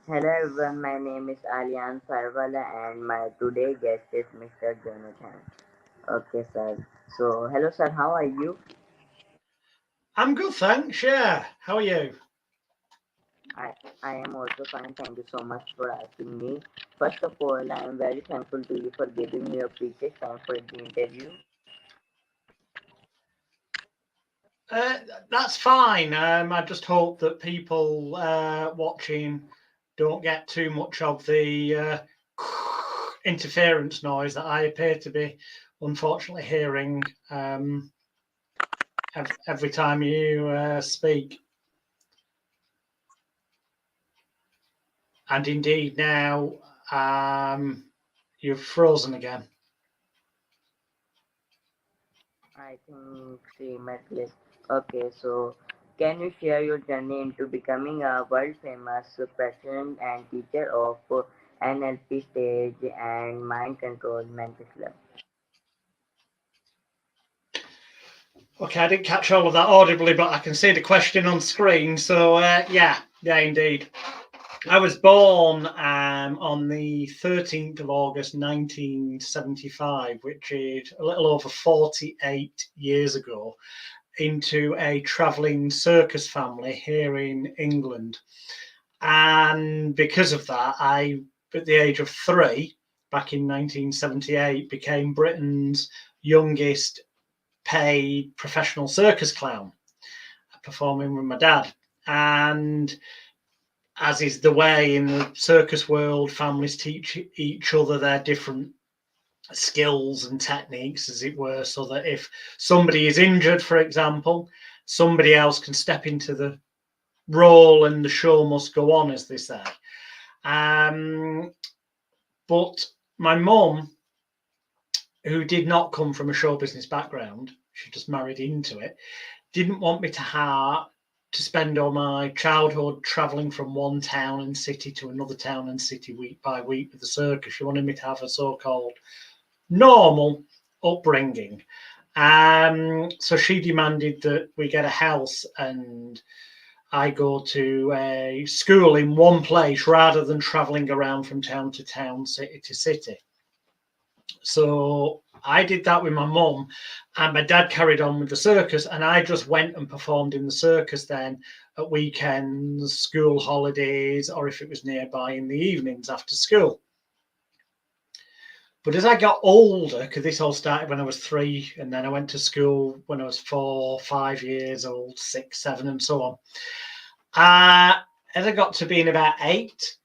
Hello everyone, my name is Alyan and my today guest is Mr. Jonathan. Okay, sir. So, hello, sir. How are you? I'm good, thanks. Yeah. How are you? I I am also fine. Thank you so much for asking me. First of all, I am very thankful to you for giving me your precious time for the interview. Uh, that's fine. I just hope that people watching don't get too much of the interference noise that I appear to be, unfortunately, hearing every time you speak. And indeed, now you've frozen again. I think she met list. Okay, so can you share your journey into becoming a world famous practitioner and teacher of NLP stage and mind control Mentalism? Okay, I didn't catch all of that audibly, but I can see the question on screen. So, yeah, indeed. I was born on the 13th of August 1975, which is a little over 48 years ago, into a travelling circus family here in England. And because of that, at the age of 3, back in 1978, became Britain's youngest paid professional circus clown, performing with my dad. And as is the way in the circus world, families teach each other their different skills and techniques, as it were, so that if somebody is injured, for example, somebody else can step into the role and the show must go on, as they say. Um, but my mum, who did not come from a show business background, she just married into it, didn't want me to spend all my childhood travelling from one town and city to another town and city week by week with the circus. She wanted me to have a so-called normal upbringing. So she demanded that we get a house and I go to a school in one place rather than travelling around from town to town, city to city. So I did that with my mum, and my dad carried on with the circus, and I just went and performed in the circus then at weekends, school holidays, or if it was nearby in the evenings after school. But as I got older, because this all started when I was 3, and then I went to school when I was 4, 5 years old, 6, 7, and so on. As I got to being about 8,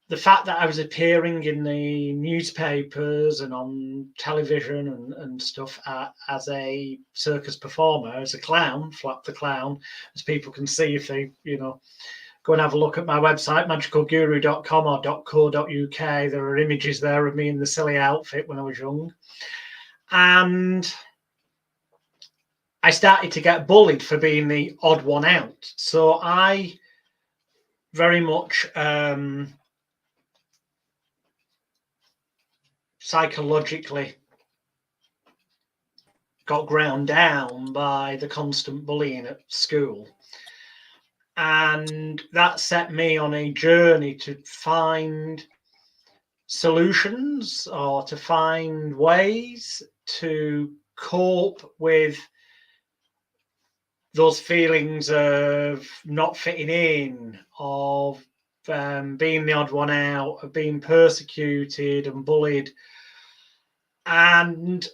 the fact that I was appearing in the newspapers and on television and stuff as a circus performer, as a clown, Flap the Clown, as people can see if they, go and have a look at my website, magicalguru.com or .co.uk. There are images there of me in the silly outfit when I was young. And I started to get bullied for being the odd one out. So I very much psychologically got ground down by the constant bullying at school. And that set me on a journey to find solutions or to find ways to cope with those feelings of not fitting in, of being the odd one out, of being persecuted and bullied. And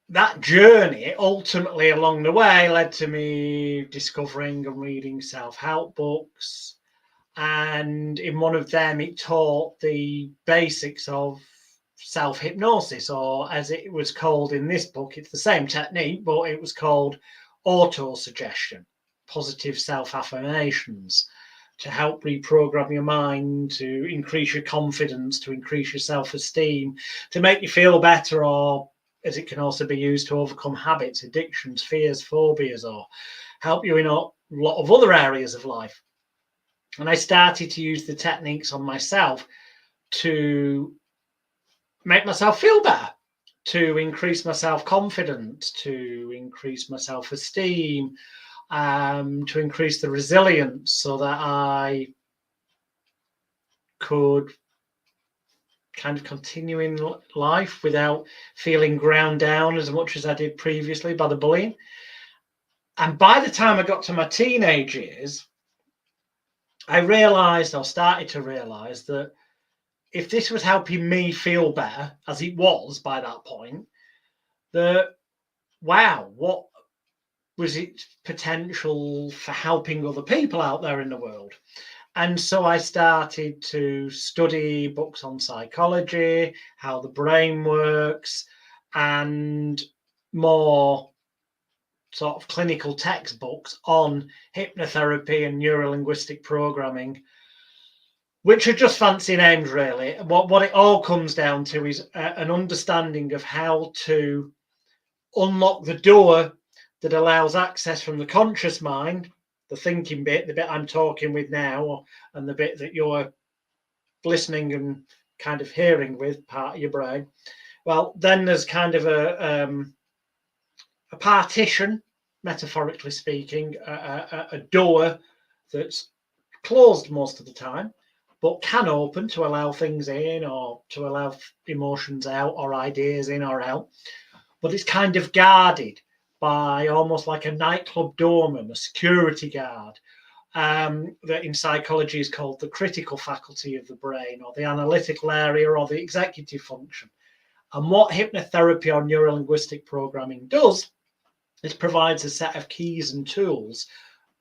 that journey ultimately along the way led to me discovering and reading self-help books. And in one of them, it taught the basics of self-hypnosis, or as it was called in this book, it's the same technique, but it was called auto-suggestion, positive self-affirmations, to help reprogram your mind, to increase your confidence, to increase your self-esteem, to make you feel better, or as it can also be used to overcome habits, addictions, fears, phobias, or help you in a lot of other areas of life. And I started to use the techniques on myself to make myself feel better, to increase my self-confidence, to increase my self-esteem, to increase the resilience so that I could kind of continue in life without feeling ground down as much as I did previously by the bullying. And by the time I got to my teenage years, I realized, or started to realize, that if this was helping me feel better, as it was by that point, that, wow, what was its potential for helping other people out there in the world? And so I started to study books on psychology, how the brain works, and more sort of clinical textbooks on hypnotherapy and neurolinguistic programming, which are just fancy names, really. What it all comes down to is an understanding of how to unlock the door that allows access from the conscious mind, the thinking bit, the bit I'm talking with now, and the bit that you're listening and kind of hearing with, part of your brain. Well, then there's kind of a partition, metaphorically speaking, a door that's closed most of the time, but can open to allow things in, or to allow emotions out, or ideas in or out. But it's kind of guarded by almost like a nightclub doorman, a security guard, that in psychology is called the critical faculty of the brain, or the analytical area, or the executive function. And what hypnotherapy or neurolinguistic programming does is provides a set of keys and tools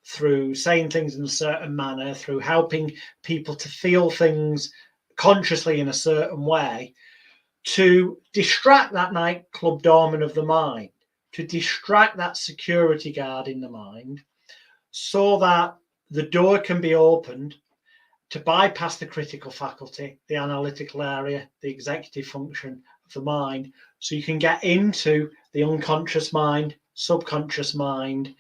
through saying things in a certain manner, through helping people to feel things consciously in a certain way, to distract that nightclub doorman of the mind, to distract that security guard in the mind, so that the door can be opened to bypass the critical faculty, the analytical area, the executive function of the mind, so you can get into the unconscious mind, subconscious mind,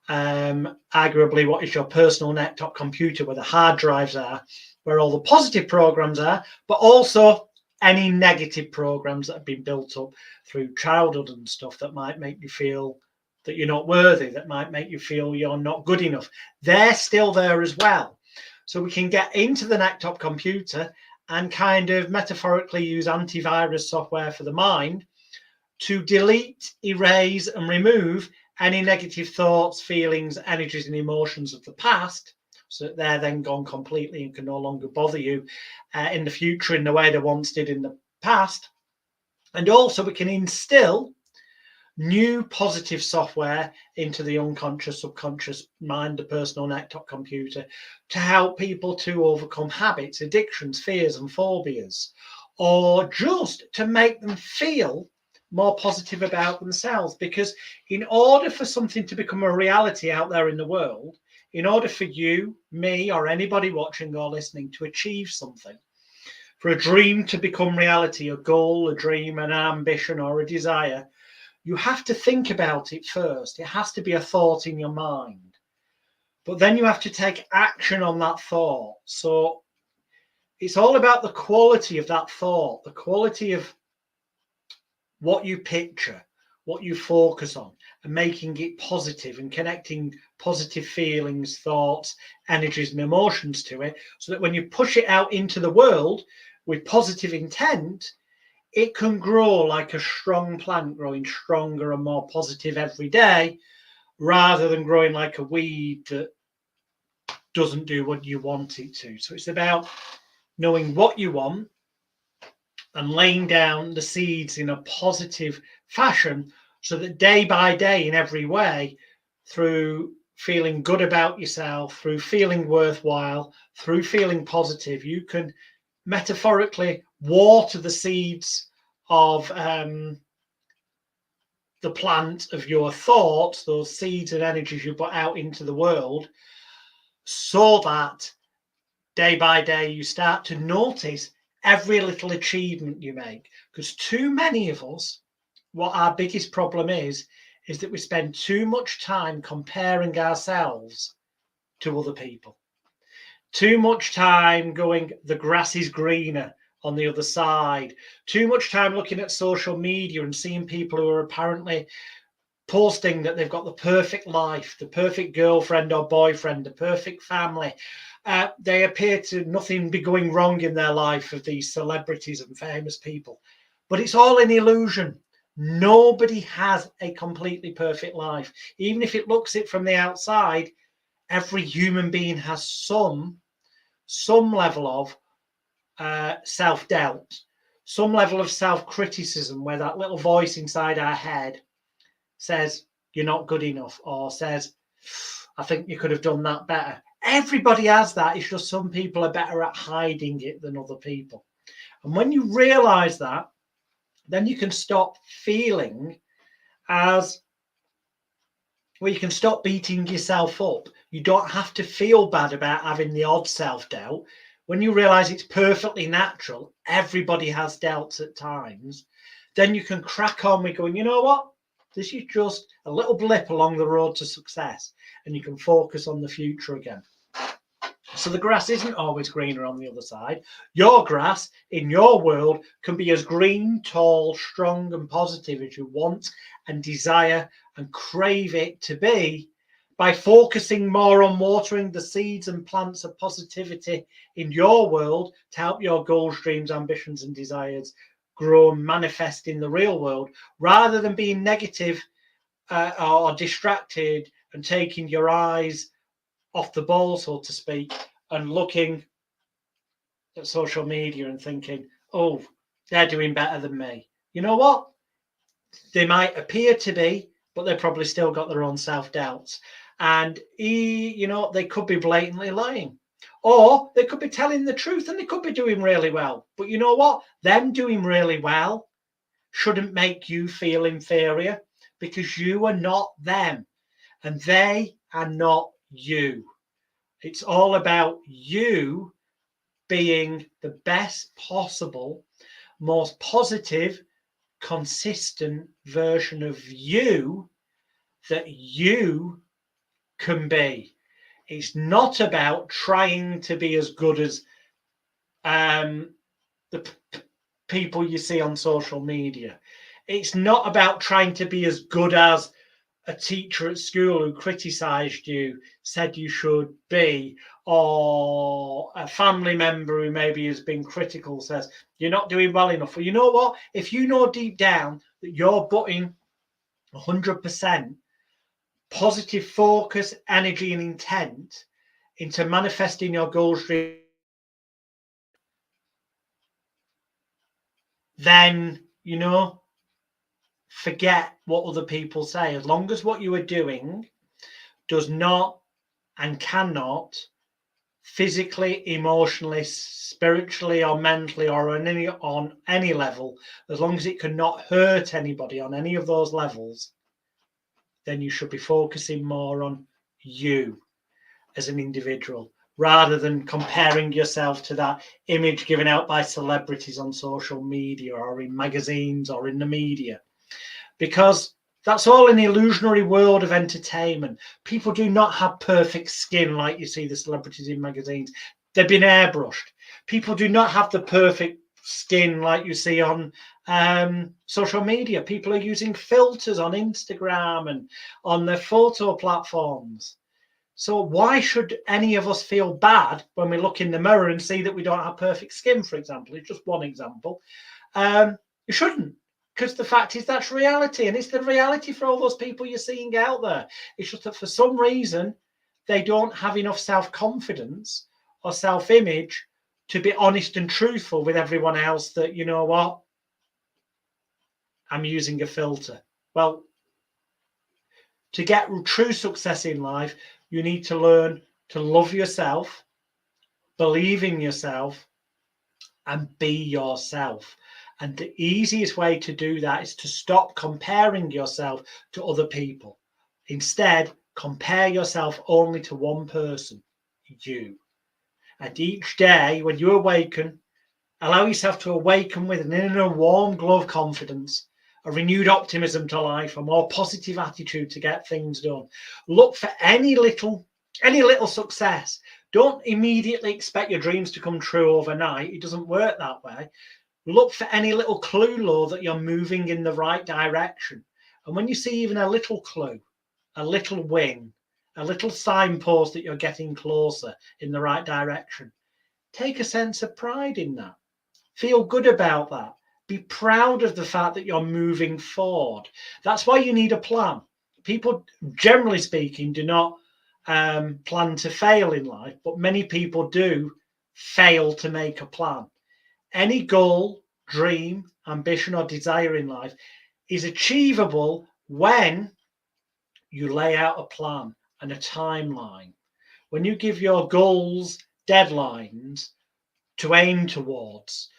arguably what is your personal desktop computer, where the hard drives are, where all the positive programs are, but also any negative programs that have been built up through childhood and stuff that might make you feel that you're not worthy, that might make you feel you're not good enough. They're still there as well. So we can get into the desktop computer and kind of metaphorically use antivirus software for the mind to delete, erase, and remove any negative thoughts, feelings, energies, and emotions of the past, so that they're then gone completely and can no longer bother you in the future in the way they once did in the past. And also we can instill new positive software into the unconscious, subconscious mind, the personal desktop computer, to help people to overcome habits, addictions, fears, and phobias, or just to make them feel more positive about themselves. Because in order for something to become a reality out there in the world, in order for you, me, or anybody watching or listening to achieve something, for a dream to become reality, a goal, a dream, an ambition, or a desire, you have to think about it first. It has to be a thought in your mind. But then you have to take action on that thought. So it's all about the quality of that thought, the quality of what you picture, what you focus on, and making it positive and connecting positive feelings, thoughts, energies, and emotions to it, so that when you push it out into the world with positive intent, it can grow like a strong plant, growing stronger and more positive every day, rather than growing like a weed that doesn't do what you want it to. So it's about knowing what you want and laying down the seeds in a positive fashion, so that day by day, in every way, through feeling good about yourself, through feeling worthwhile, through feeling positive, you can metaphorically water the seeds of the plant of your thoughts, those seeds and energies you put out into the world, so that day by day you start to notice every little achievement you make. Because too many of us, what our biggest problem is that we spend too much time comparing ourselves to other people. Too much time going, the grass is greener on the other side. Too much time looking at social media and seeing people who are apparently posting that they've got the perfect life, the perfect girlfriend or boyfriend, the perfect family. They appear to nothing be going wrong in their life of these celebrities and famous people. But it's all an illusion. Nobody has a completely perfect life. Even if it looks it from the outside, every human being has some level of self-doubt, some level of self-criticism, where that little voice inside our head says, you're not good enough, or says, I think you could have done that better. Everybody has that. It's just some people are better at hiding it than other people. And when you realize that, then you can stop feeling as well, you can stop beating yourself up. You don't have to feel bad about having the odd self-doubt. When you realize it's perfectly natural, everybody has doubts at times, then you can crack on with going, you know what? This is just a little blip along the road to success, and you can focus on the future again. So the grass isn't always greener on the other side. Your grass in your world can be as green, tall, strong and positive as you want and desire and crave it to be by focusing more on watering the seeds and plants of positivity in your world to help your goals, dreams, ambitions and desires grow and manifest in the real world, rather than being negative or distracted and taking your eyes off the ball, so to speak, and looking at social media and thinking, oh, they're doing better than me. You know what? They might appear to be, but they've probably still got their own self-doubts. And, they could be blatantly lying. Or they could be telling the truth and they could be doing really well. But you know what? Them doing really well shouldn't make you feel inferior, because you are not them and they are not you. It's all about you being the best possible, most positive, consistent version of you that you can be. It's not about trying to be as good as the people you see on social media. It's not about trying to be as good as a teacher at school who criticised you, said you should be, or a family member who maybe has been critical says you're not doing well enough. Well, you know what? If you know deep down that you're putting 100% positive focus, energy, and intent into manifesting your goals, then, forget what other people say. As long as what you are doing does not and cannot physically, emotionally, spiritually, or mentally, or on any level, as long as it cannot hurt anybody on any of those levels, then you should be focusing more on you as an individual, rather than comparing yourself to that image given out by celebrities on social media or in magazines or in the media. Because that's all an illusionary world of entertainment. People do not have perfect skin like you see the celebrities in magazines. They've been airbrushed. People do not have the perfect skin like you see on social media. People are using filters on Instagram and on their photo platforms. So why should any of us feel bad when we look in the mirror and see that we don't have perfect skin, for example? It's just one example. You shouldn't. Because the fact is that's reality, and it's the reality for all those people you're seeing out there. It's just that for some reason they don't have enough self-confidence or self-image to be honest and truthful with everyone else that, you know what, I'm using a filter. Well, to get true success in life, you need to learn to love yourself, believe in yourself, and be yourself. And the easiest way to do that is to stop comparing yourself to other people. Instead, compare yourself only to one person, you. And each day when you awaken, allow yourself to awaken with an inner warm glow of confidence, a renewed optimism to life, a more positive attitude to get things done. Look for any little success. Don't immediately expect your dreams to come true overnight. It doesn't work that way. Look for any little clue, Lord, that you're moving in the right direction. And when you see even a little clue, a little win, a little signpost that you're getting closer in the right direction, take a sense of pride in that. Feel good about that. Be proud of the fact that you're moving forward. That's why you need a plan. People, generally speaking, do not plan to fail in life, but many people do fail to make a plan. Any goal, dream, ambition, or desire in life is achievable when you lay out a plan and a timeline. When you give your goals deadlines to aim towards,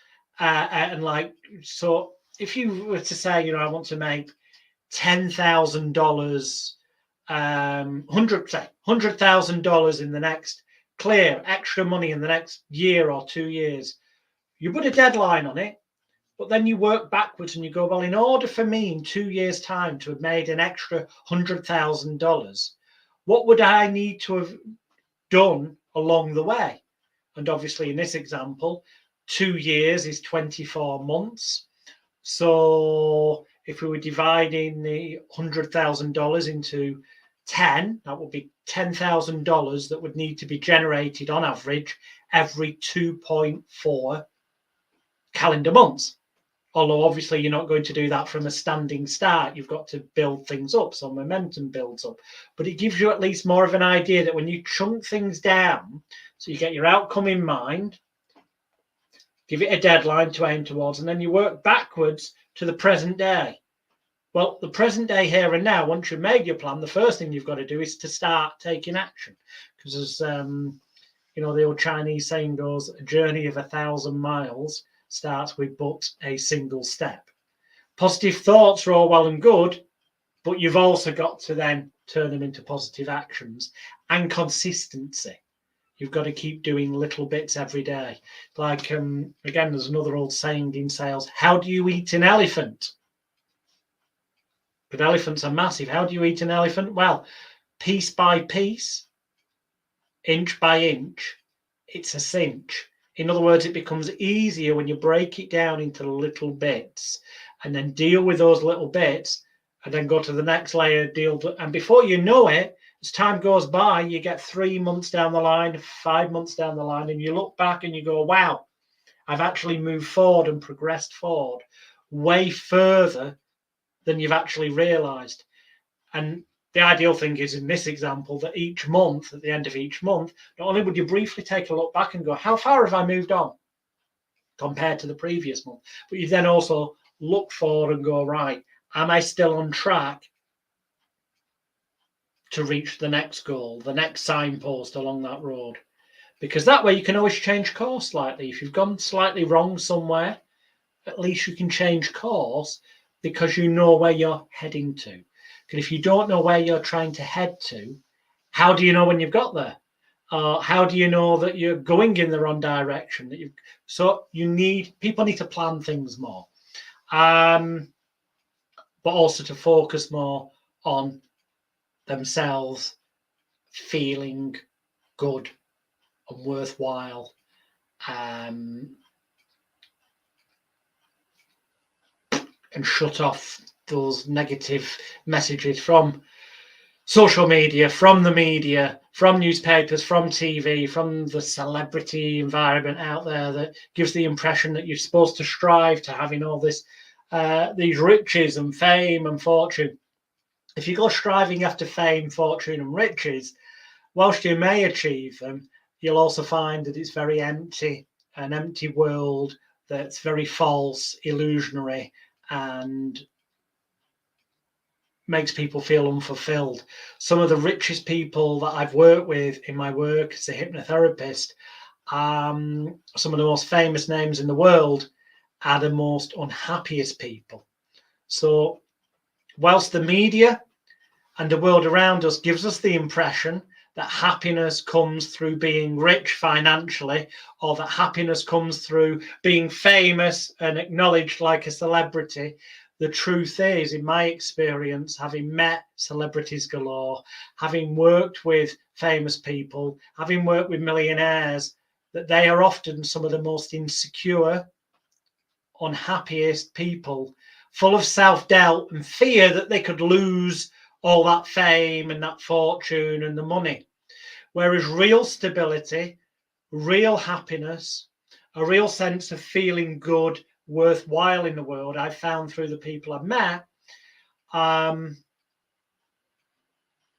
so if you were to say, I want to make $10,000, $100,000 in the next clear extra money in the next year or 2 years, you put a deadline on it, but then you work backwards and you go, well, in order for me in 2 years' time to have made an extra $100,000, what would I need to have done along the way? And obviously in this example, 2 years is 24 months. So if we were dividing the $100,000 into 10, that would be $10,000 that would need to be generated on average every 2.4 calendar months. Although obviously you're not going to do that from a standing start. You've got to build things up, so momentum builds up. But it gives you at least more of an idea that when you chunk things down, so you get your outcome in mind, give it a deadline to aim towards, and then you work backwards to the present day. Well, the present day here and now, once you've made your plan, the first thing you've got to do is to start taking action. Because as the old Chinese saying goes, a journey of 1,000 miles starts with but a single step. Positive thoughts are all well and good, but you've also got to then turn them into positive actions and consistency. You've got to keep doing little bits every day. Like, again, there's another old saying in sales, how do you eat an elephant? But elephants are massive. How do you eat an elephant? Well, piece by piece, inch by inch, it's a cinch. In other words, it becomes easier when you break it down into little bits and then deal with those little bits and then go to the next layer, and before you know it, as time goes by, you get 3 months down the line, 5 months down the line, and you look back and you go, wow, I've actually moved forward and progressed forward way further than you've actually realized. And the ideal thing is in this example that each month, at the end of each month, not only would you briefly take a look back and go, how far have I moved on compared to the previous month? But you then also look forward and go, right, am I still on track to reach the next goal, the next signpost along that road? Because that way you can always change course slightly. If you've gone slightly wrong somewhere, at least you can change course because you know where you're heading to. And if you don't know where you're trying to head to, how do you know when you've got there? How do you know that you're going in the wrong direction? So people need to plan things more, but also to focus more on themselves feeling good and worthwhile. And shut off those negative messages from social media, from the media, from newspapers, from TV, from the celebrity environment out there that gives the impression that you're supposed to strive to having all this, these riches and fame and fortune. If you go striving after fame, fortune, and riches, whilst you may achieve them, you'll also find that it's very empty, an empty world that's very false, illusionary, and makes people feel unfulfilled. Some of the richest people that I've worked with in my work as a hypnotherapist, some of the most famous names in the world, are the most unhappiest people. So whilst the media and the world around us gives us the impression that happiness comes through being rich financially, or that happiness comes through being famous and acknowledged like a celebrity, the truth is, in my experience, having met celebrities galore, having worked with famous people, having worked with millionaires, that they are often some of the most insecure, unhappiest people full of self-doubt and fear that they could lose all that fame and that fortune and the money. Whereas real stability, real happiness, a real sense of feeling good, worthwhile in the world, I've found through the people I've met,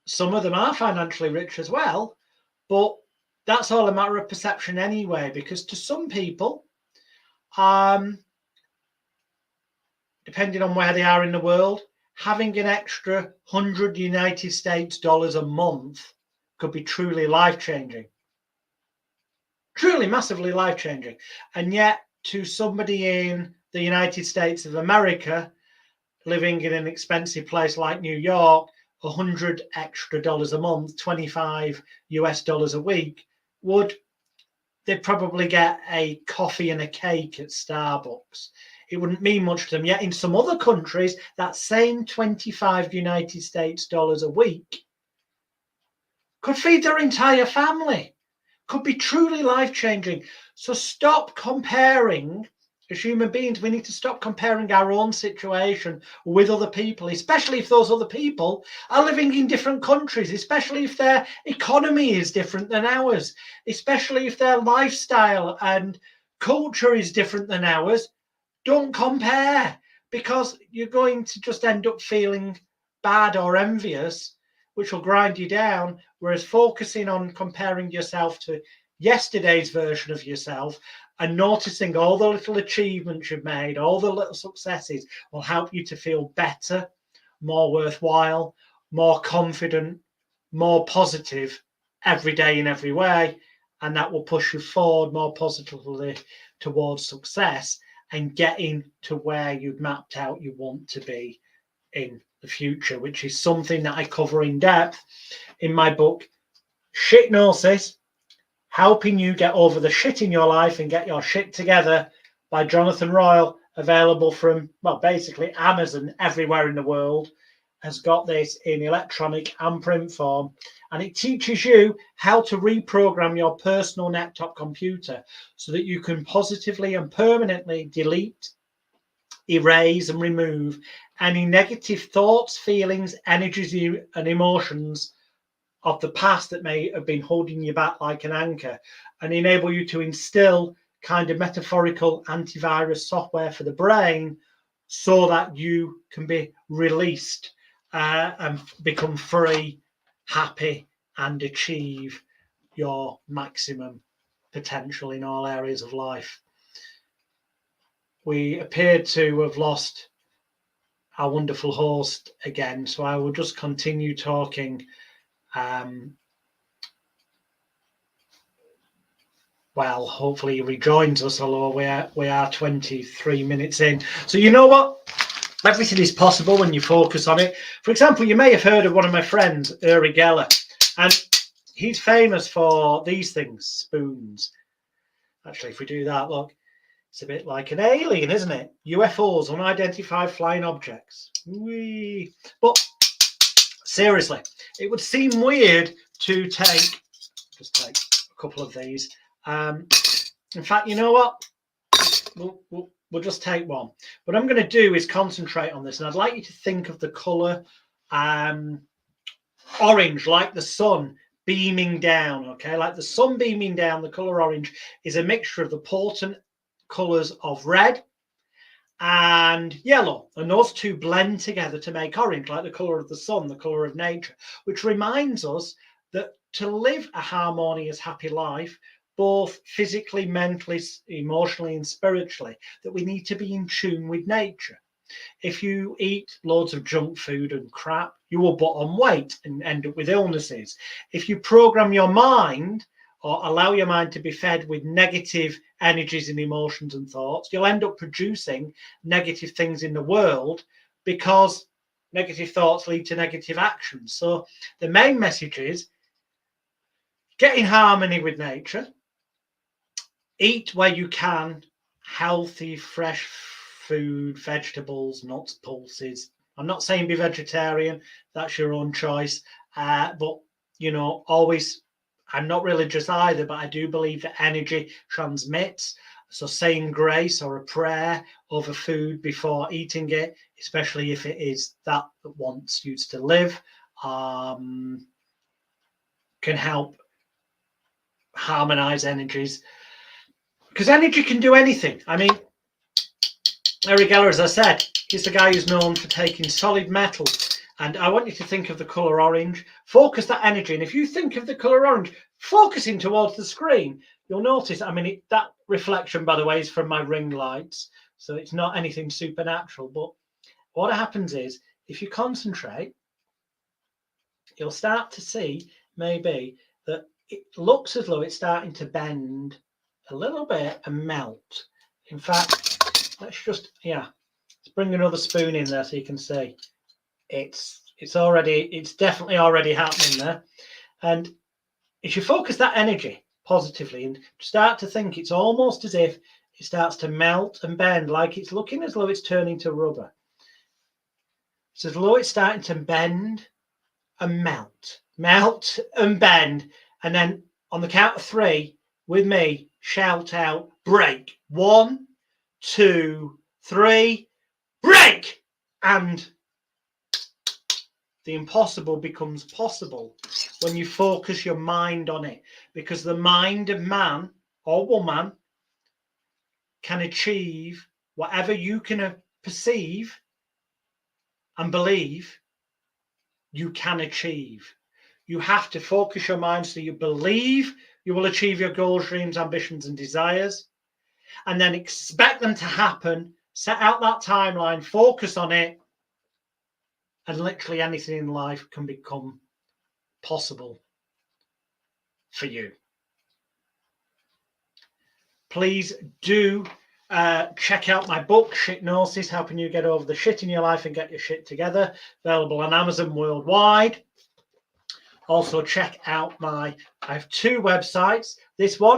some of them are financially rich as well, but that's all a matter of perception anyway, because to some people, depending on where they are in the world, having an extra $100 United States a month could be truly life-changing. Truly massively life-changing. And yet, to somebody in the United States of America, living in an expensive place like New York, $100 extra a month, 25 US dollars a week, they'd probably get a coffee and a cake at Starbucks. It wouldn't mean much to them. Yet in some other countries, that same 25 United States dollars a week could feed their entire family, could be truly life-changing. So stop comparing. As human beings, we need to stop comparing our own situation with other people, especially if those other people are living in different countries, especially if their economy is different than ours, especially if their lifestyle and culture is different than ours. Don't compare, because you're going to just end up feeling bad or envious, which will grind you down. Whereas focusing on comparing yourself to yesterday's version of yourself and noticing all the little achievements you've made, all the little successes, will help you to feel better, more worthwhile, more confident, more positive every day in every way. And that will push you forward more positively towards success and getting to where you've mapped out you want to be in the future, which is something that I cover in depth in my book, Hypnosis, Helping You Get Over the Shit in Your Life and Get Your Shit Together, by Jonathan Royle, available from, well, basically Amazon everywhere in the world, has got this in electronic and print form. And it teaches you how to reprogram your personal laptop computer so that you can positively and permanently delete, erase, and remove any negative thoughts, feelings, energies, and emotions of the past that may have been holding you back like an anchor, and enable you to instill kind of metaphorical antivirus software for the brain so that you can be released and become free, happy, and achieve your maximum potential in all areas of life. We appear to have lost our wonderful host again, so I will just continue talking. Well, hopefully he rejoins us, although we are 23 minutes in. So you know what? Everything is possible when you focus on it. For example, you may have heard of one of my friends, Uri Geller, and he's famous for these things, spoons. Actually, if we do that, look, it's a bit like an alien, isn't it? UFOs, unidentified flying objects. Whee. But seriously, it would seem weird to take a couple of these. In fact, you know what? We'll just take one. What I'm going to do is concentrate on this, and I'd like you to think of the colour orange, like the sun beaming down, okay? Like the sun beaming down, the colour orange is a mixture of the potent colours of red and yellow, and those two blend together to make orange, like the colour of the sun, the colour of nature, which reminds us that to live a harmonious, happy life, both physically, mentally, emotionally, and spiritually, that we need to be in tune with nature. If you eat loads of junk food and crap, you will put on weight and end up with illnesses. If you program your mind or allow your mind to be fed with negative energies and emotions and thoughts, you'll end up producing negative things in the world, because negative thoughts lead to negative actions. So the main message is get in harmony with nature. Eat where you can, healthy, fresh food, vegetables, nuts, pulses. I'm not saying be vegetarian, that's your own choice. But, you know, always, I'm not religious either, but I do believe that energy transmits. So saying grace or a prayer over food before eating it, especially if it is that wants you to live, can help harmonize energies. Because energy can do anything. I mean, Uri Geller, as I said, he's the guy who's known for taking solid metal. And I want you to think of the colour orange. Focus that energy. And if you think of the colour orange, focusing towards the screen, you'll notice, I mean, that reflection, by the way, is from my ring lights. So it's not anything supernatural. But what happens is, if you concentrate, you'll start to see maybe that it looks as though it's starting to bend a little bit and melt. In fact, let's just, let's bring another spoon in there so you can see. It's definitely already happening there. And if you focus that energy positively and start to think, it's almost as if it starts to melt and bend, like it's looking as though it's turning to rubber. It's as though it's starting to bend and melt and bend. And then on the count of 3, with me, shout out, break. 1, 2, 3, break! And the impossible becomes possible when you focus your mind on it, because the mind of man or woman can achieve whatever you can perceive and believe you can achieve. You have to focus your mind so you believe you will achieve your goals, dreams, ambitions, and desires, and then expect them to happen. Set out that timeline, focus on it, and literally anything in life can become possible for you. Please do check out my book, Hypnosis, helping you get over the shit in your life and get your shit together. Available on Amazon worldwide. Also check out I have 2 websites. This one